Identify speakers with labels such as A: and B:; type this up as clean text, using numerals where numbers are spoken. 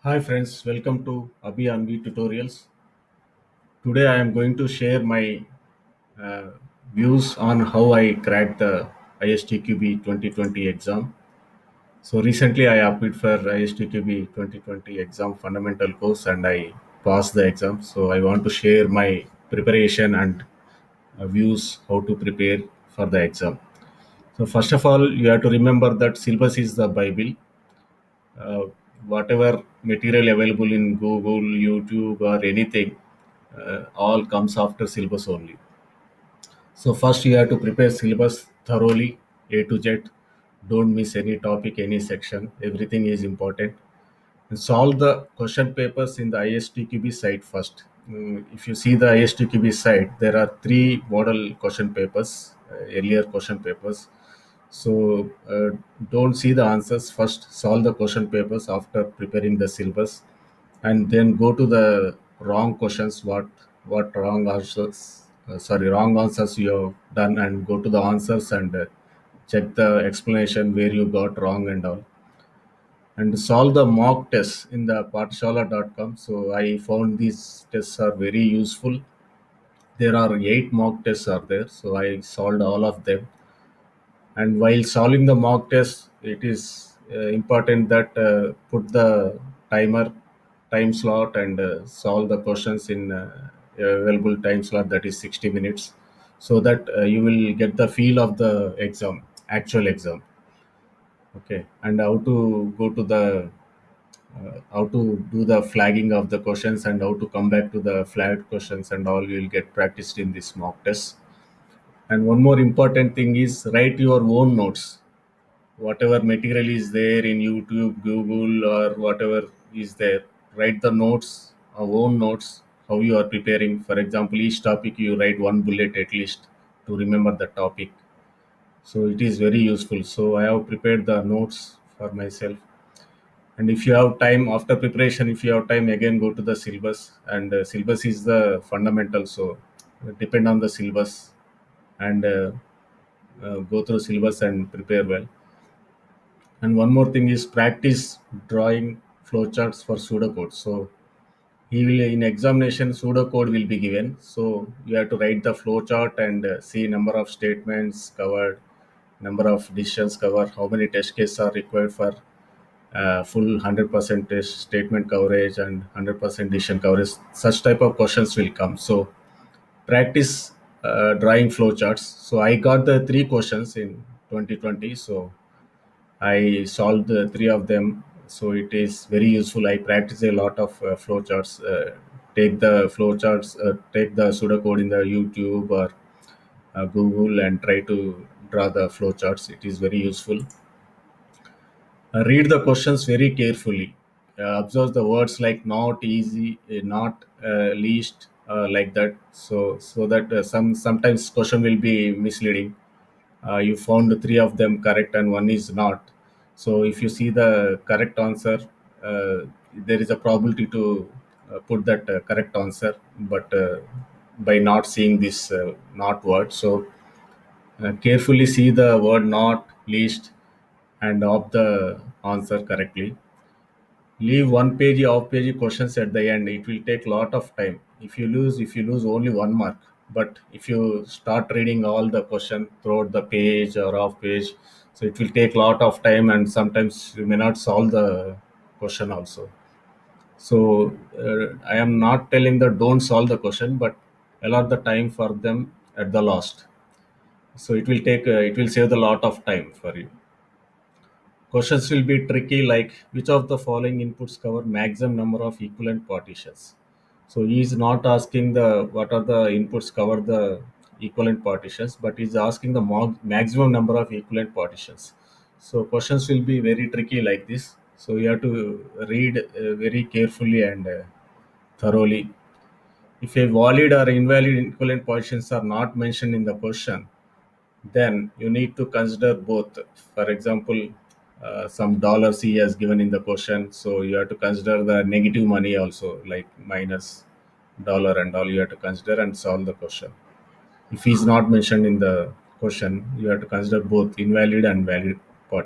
A: Hi friends, welcome to Abhi Anvi Tutorials. Today I am going to share my uh, views on how I cracked the ISTQB 2020 exam. So recently I applied for ISTQB 2020 exam fundamental course and I passed the exam. So I want to share my preparation and views how to prepare for the exam. So first of all, you have to remember that syllabus is the Bible. uh, Whatever material available in Google, YouTube, or anything, all comes after syllabus only. So first you have to prepare syllabus thoroughly, A to Z. Don't miss any topic, any section. Everything is important. And solve the question papers in the ISTQB site first. If you see the ISTQB site, there are three model question papers, earlier question papers. So don't see the answers first. Solve the question papers after preparing the syllabus, and then go to the wrong questions. What wrong answers? Wrong answers you have done, and go to the answers and check the explanation where you got wrong and all, and solve the mock tests in the patshala.com. So I found these tests are very useful. There are 8 mock tests are there, so I solved all of them. And while solving the mock test, it is important that put the timer time slot and solve the questions in available time slot, that is 60 minutes, so that you will get the feel of the exam, actual exam. Okay, and how to go to the how to do the flagging of the questions and how to come back to the flagged questions and all, you will get practiced in this mock test. And one more important thing is write your own notes. Whatever material is there in YouTube, Google, or whatever is there, write the notes, our own notes, how you are preparing. For example, each topic you write one bullet at least to remember the topic. So it is very useful. So I have prepared the notes for myself. And if you have time after preparation, if you have time, again go to the syllabus. And syllabus is the fundamental. So depend on the syllabus and go through syllabus and prepare well. And one more thing is practice drawing flowcharts for pseudocode. So he will in examination pseudocode will be given. So you have to write the flowchart and see number of statements covered, number of decisions covered, how many test cases are required for full 100% test statement coverage and 100% decision coverage. Such type of questions will come. So practice drawing flowcharts. So I got the three questions in 2020. So I solved the three of them, so it is very useful. I practice a lot of flowcharts. Take the flowcharts, take the pseudocode in the YouTube or Google, and try to draw the flowcharts. It is very useful. Read the questions very carefully. Observe the words like not easy, not least, like that. So that sometimes question will be misleading. You found three of them correct and one is not. So if you see the correct answer, uh, there is a probability to put that correct answer, but by not seeing this not word. So carefully see the word not, least, and opt the answer correctly. Leave one page off page questions at the end. It will take lot of time. If you lose only 1 mark. But if you start reading all the question throughout the page or off page, so it will take lot of time and sometimes you may not solve the question also. So I am not telling that don't solve the question, but allot the time for them at the last. So it will save the lot of time for you. Questions will be tricky, like which of the following inputs cover maximum number of equivalent partitions. So he is not asking the what are the inputs cover the equivalent partitions, but he's asking the maximum number of equivalent partitions. So questions will be very tricky like this. So you have to read very carefully and thoroughly. If a valid or invalid equivalent partitions are not mentioned in the question, then you need to consider both. For example, some dollars he has given in the question, so you have to consider the negative money also, like minus dollar and all. You have to consider and solve the question. If he's not mentioned in the question, you have to consider both invalid and valid